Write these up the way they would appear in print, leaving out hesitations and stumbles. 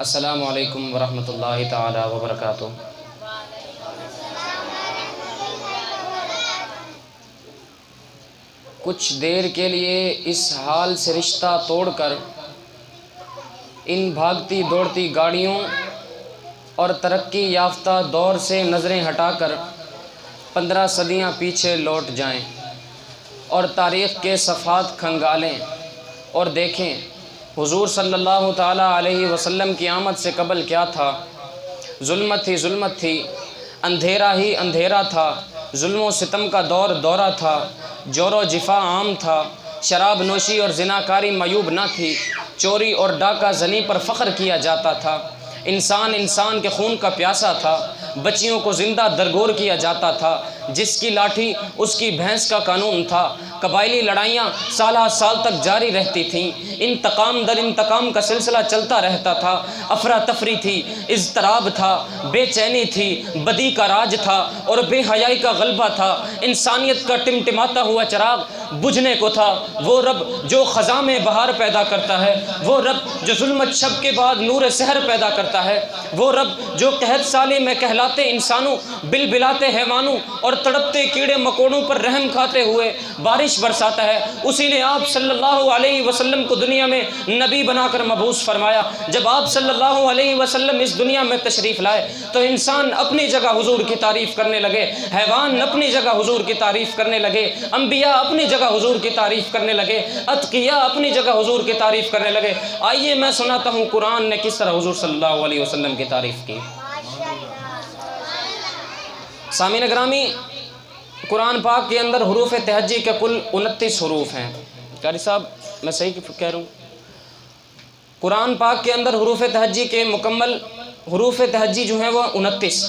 السلام علیکم ورحمۃ اللہ تعالی وبرکاتہ۔ کچھ دیر کے لیے اس حال سے رشتہ توڑ کر ان بھاگتی دوڑتی گاڑیوں اور ترقی یافتہ دور سے نظریں ہٹا کر 15 صدیاں پیچھے لوٹ جائیں اور تاریخ کے صفحات کھنگالیں اور دیکھیں حضور صلی اللہ تعالیٰ علیہ وسلم کی آمد سے قبل کیا تھا۔ ظلمت ہی ظلمت تھی، اندھیرا ہی اندھیرا تھا، ظلم و ستم کا دورہ تھا، جور و جفا عام تھا، شراب نوشی اور زناکاری معیوب نہ تھی، چوری اور ڈاکہ زنی پر فخر کیا جاتا تھا، انسان کے خون کا پیاسا تھا، بچیوں کو زندہ درگور کیا جاتا تھا، جس کی لاٹھی اس کی بھینس کا قانون تھا، قبائلی لڑائیاں سالہ سال تک جاری رہتی تھیں، انتقام در انتقام کا سلسلہ چلتا رہتا تھا، افراتفری تھی، اضطراب تھا، بے چینی تھی، بدی کا راج تھا اور بے حیائی کا غلبہ تھا، انسانیت کا ٹمٹماتا ہوا چراغ بجھنے کو تھا۔ وہ رب جو خزاں میں بہار پیدا کرتا ہے، وہ رب جو ظلمت شب کے بعد نور سحر پیدا کرتا ہے، وہ رب جو قحط سالی میں کہلاتے انسانوں، بلبلاتے حیوانوں اور تڑپتے کیڑے مکوڑوں پر رحم کھاتے ہوئے بارش برساتا ہے، اسی نے آپ صلی اللہ علیہ وسلم کو دنیا میں نبی بنا کر مبعوث فرمایا۔ جب آپ صلی اللہ علیہ وسلم اس دنیا میں تشریف لائے تو انسان اپنی جگہ حضور کی تعریف کرنے لگے، حیوان اپنی جگہ حضور کی تعریف کرنے لگے، انبیاء اپنی جگہ حضور کی تعریف کرنے لگے، اتقیاء اپنی جگہ حضور کی تعریف کرنے لگے۔ آئیے میں سناتا ہوں قرآن نے کس طرح حضور صلی اللہ علیہ وسلم کی تعریف کی۔ سامعین گرامی، قرآن پاک کے اندر حروف تہجی کے کل 29 حروف ہیں۔ قاری صاحب میں صحیح کہہ رہا ہوں؟ قرآن پاک کے اندر حروف تہجی کے مکمل حروف تہجی جو ہیں وہ 29،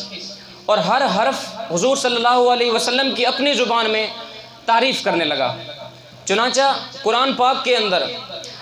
اور ہر حرف حضور صلی اللہ علیہ وسلم کی اپنی زبان میں تعریف کرنے لگا۔ چنانچہ قرآن پاک کے اندر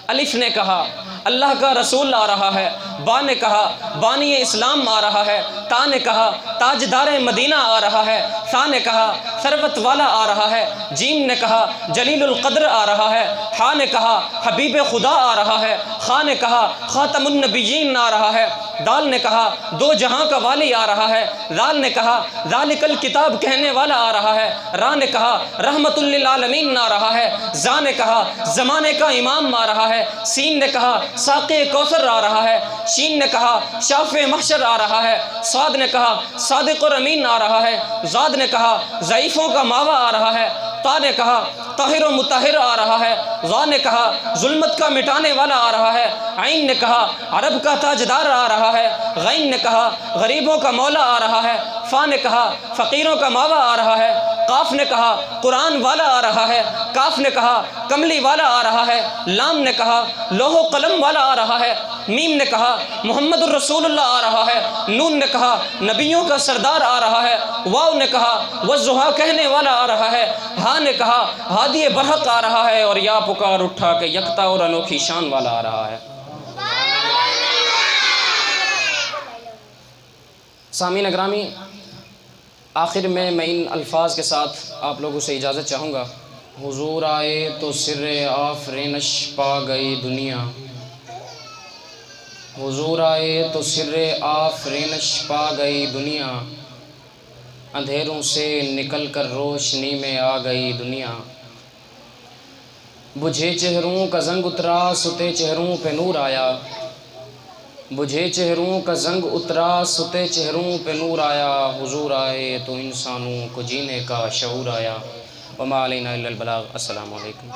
الف نے کہا اللہ کا رسول آ رہا ہے، با نے کہا بانی اسلام آ رہا ہے، تا نے کہا تاجدار مدینہ آ رہا ہے، ثا نے کہا ثروت والا آ رہا ہے، جیم نے کہا جلیل القدر آ رہا ہے، حا نے کہا حبیب خدا آ رہا ہے، خا نے کہا خاتم النبیین آ رہا ہے، دال نے کہا دو جہاں کا والی آ رہا ہے، ذال نے کہا ذالک الکتاب کہنے والا آ رہا ہے، را نے کہا رحمت للعالمین آ رہا ہے، زا نے کہا زمانے کا امام آ رہا ہے، سین نے کہا ساقی کوثر آ رہا ہے، شین نے کہا شافع محشر آ رہا ہے، صاد نے کہا صادق اور امین آ رہا ہے، زاد نے کہا ضعیفوں کا ماوا آ رہا ہے، تا نے کہا طاہر و مطہر آ رہا ہے، غا نے کہا ظلمت کا مٹانے والا آ رہا ہے، عین نے کہا عرب کا تاجدار آ رہا ہے، غین نے کہا غریبوں کا مولا آ رہا ہے، فا نے کہا فقیروں کا ماوا آ رہا ہے، قاف نے کہا قرآن والا آ رہا ہے، کاف نے کہا کملی والا آ رہا ہے، لام نے کہا لوح و قلم والا آ رہا ہے، میم نے کہا محمد الرسول اللہ آ رہا ہے، نون نے کہا نبیوں کا سردار آ رہا ہے، واو نے کہا والضحیٰ کہنے والا آ رہا ہے، ہا نے کہا ہادی برحق آ رہا ہے، اور یا پکار اٹھا کہ یکتا اور انوکھی شان والا آ رہا ہے۔ سامعین اکرامی، آخر میں ان الفاظ کے ساتھ آپ لوگوں سے اجازت چاہوں گا۔ حضور آئے تو سر آفرینش پا گئی دنیا، حضور آئے تو سر آفرینش پا گئی دنیا، اندھیروں سے نکل کر روشنی میں آ گئی دنیا، بجھے چہروں کا زنگ اترا ستے چہروں پہ نور آیا، بجھے چہروں کا زنگ اترا ستے چہروں پہ نور آیا، حضور آئے تو انسانوں کو جینے کا شعور آیا۔ وما علینا الا البلاغ۔ السلام علیکم۔